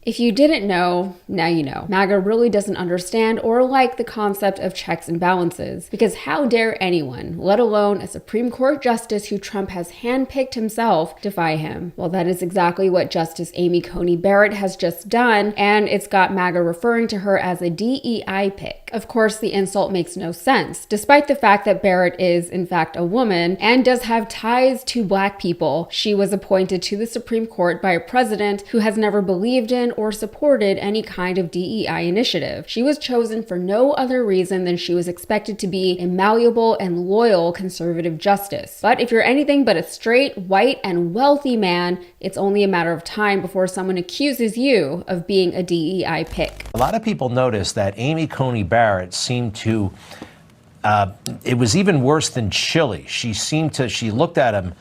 If you didn't know, now you know. MAGA really doesn't understand or like the concept of checks and balances, because how dare anyone, let alone a Supreme Court justice who Trump has handpicked himself, defy him? Well, that is exactly what Justice Amy Coney Barrett has just done, and it's got MAGA referring to her as a DEI pick. Of course, the insult makes no sense, despite the fact that Barrett is, in fact, a woman and does have ties to Black people. She was appointed to the Supreme Court by a president who has never believed in or supported any kind of DEI initiative. She was chosen for no other reason than she was expected to be a malleable and loyal conservative justice. But if you're anything but a straight, white, and wealthy man, it's only a matter of time before someone accuses you of being a DEI pick. A lot of people noticed that Amy Coney Barrett seemed to, it was even worse than chilly. She looked at him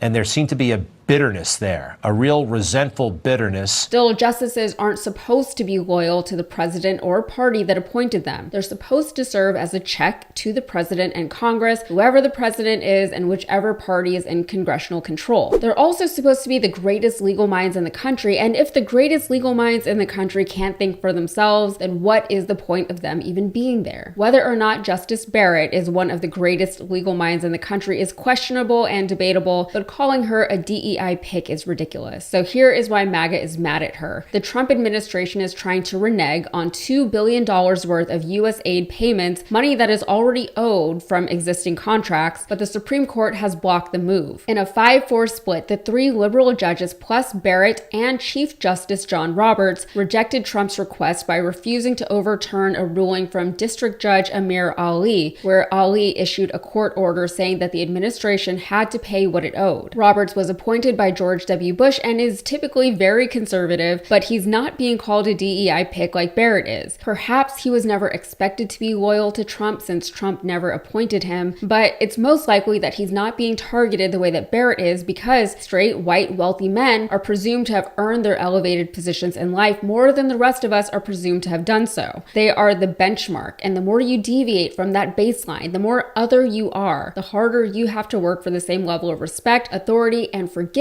and there seemed to be a bitterness there, a real resentful bitterness. Still, justices aren't supposed to be loyal to the president or party that appointed them. They're supposed to serve as a check to the president and Congress, whoever the president is and whichever party is in congressional control. They're also supposed to be the greatest legal minds in the country, and if the greatest legal minds in the country can't think for themselves, then what is the point of them even being there? Whether or not Justice Barrett is one of the greatest legal minds in the country is questionable and debatable, but calling her a DEI pick is ridiculous. So here is why MAGA is mad at her. The Trump administration is trying to renege on $2 billion worth of USAID payments, money that is already owed from existing contracts, but the Supreme Court has blocked the move. In a 5-4 split, the 3 liberal judges plus Barrett and Chief Justice John Roberts rejected Trump's request by refusing to overturn a ruling from District Judge Amir Ali, where Ali issued a court order saying that the administration had to pay what it owed. Roberts was appointed by George W. Bush and is typically very conservative, but he's not being called a DEI pick like Barrett is. Perhaps he was never expected to be loyal to Trump since Trump never appointed him, but it's most likely that he's not being targeted the way that Barrett is because straight, white, wealthy men are presumed to have earned their elevated positions in life more than the rest of us are presumed to have done so. They are the benchmark, and the more you deviate from that baseline, the more other you are, the harder you have to work for the same level of respect, authority, and forgiveness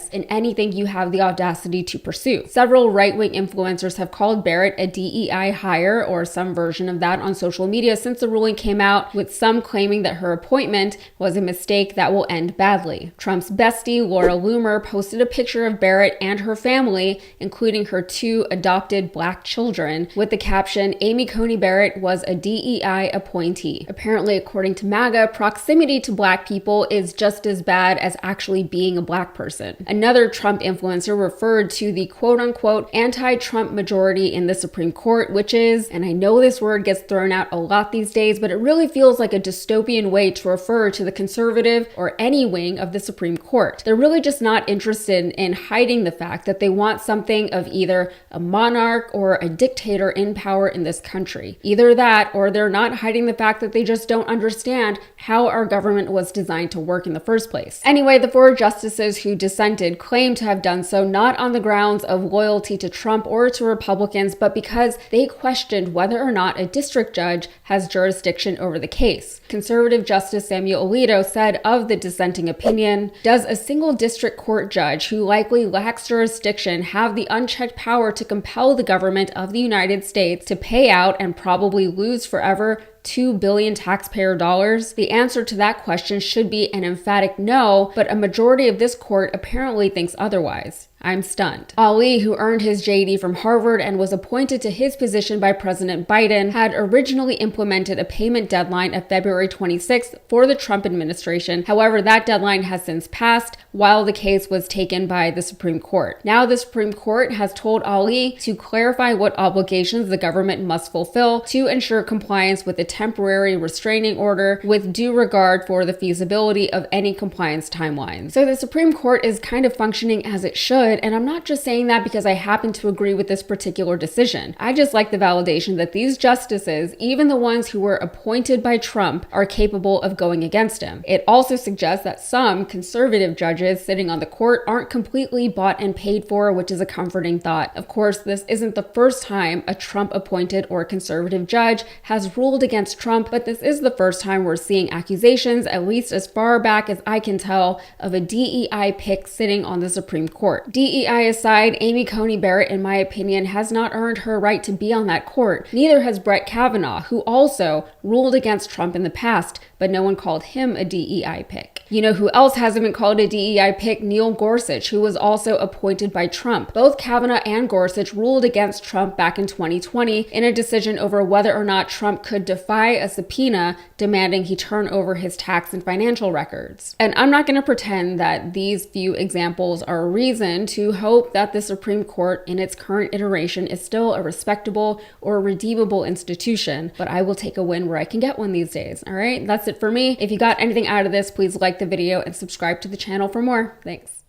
in anything you have the audacity to pursue. Several right-wing influencers have called Barrett a DEI hire or some version of that on social media since the ruling came out, with some claiming that her appointment was a mistake that will end badly. Trump's bestie, Laura Loomer, posted a picture of Barrett and her family, including her 2 adopted Black children, with the caption, "Amy Coney Barrett was a DEI appointee." Apparently, according to MAGA, proximity to Black people is just as bad as actually being a Black person. Another Trump influencer referred to the quote-unquote anti-Trump majority in the Supreme Court, which is, and I know this word gets thrown out a lot these days, but it really feels like a dystopian way to refer to the conservative or any wing of the Supreme Court. They're really just not interested in hiding the fact that they want something of either a monarch or a dictator in power in this country. Either that, or they're not hiding the fact that they just don't understand how our government was designed to work in the first place. Anyway, the 4 justices who dissented claim to have done so not on the grounds of loyalty to Trump or to Republicans, but because they questioned whether or not a district judge has jurisdiction over the case. Conservative Justice Samuel Alito said of the dissenting opinion, "Does a single district court judge who likely lacks jurisdiction have the unchecked power to compel the government of the United States to pay out and probably lose forever $2 billion taxpayer dollars? The answer to that question should be an emphatic no, but a majority of this court apparently thinks otherwise. I'm stunned. Ali, who earned his JD from Harvard and was appointed to his position by President Biden, had originally implemented a payment deadline of February 26th for the Trump administration. However, that deadline has since passed while the case was taken by the Supreme Court. Now the Supreme Court has told Ali to clarify what obligations the government must fulfill to ensure compliance with the temporary restraining order with due regard for the feasibility of any compliance timelines. So the Supreme Court is kind of functioning as it should, and I'm not just saying that because I happen to agree with this particular decision. I just like the validation that these justices, even the ones who were appointed by Trump, are capable of going against him. It also suggests that some conservative judges sitting on the court aren't completely bought and paid for, which is a comforting thought. Of course, this isn't the first time a Trump-appointed or conservative judge has ruled against Trump, but this is the first time we're seeing accusations, at least as far back as I can tell, of a DEI pick sitting on the Supreme Court. DEI aside, Amy Coney Barrett, in my opinion, has not earned her right to be on that court. Neither has Brett Kavanaugh, who also ruled against Trump in the past, but no one called him a DEI pick. You know who else hasn't been called a DEI pick? Neil Gorsuch, who was also appointed by Trump. Both Kavanaugh and Gorsuch ruled against Trump back in 2020 in a decision over whether or not Trump could defy a subpoena demanding he turn over his tax and financial records. And I'm not going to pretend that these few examples are a reason to hope that the Supreme Court in its current iteration is still a respectable or redeemable institution, but I will take a win where I can get one these days. All right, that's it for me. If you got anything out of this, please like the video and subscribe to the channel for more. Thanks.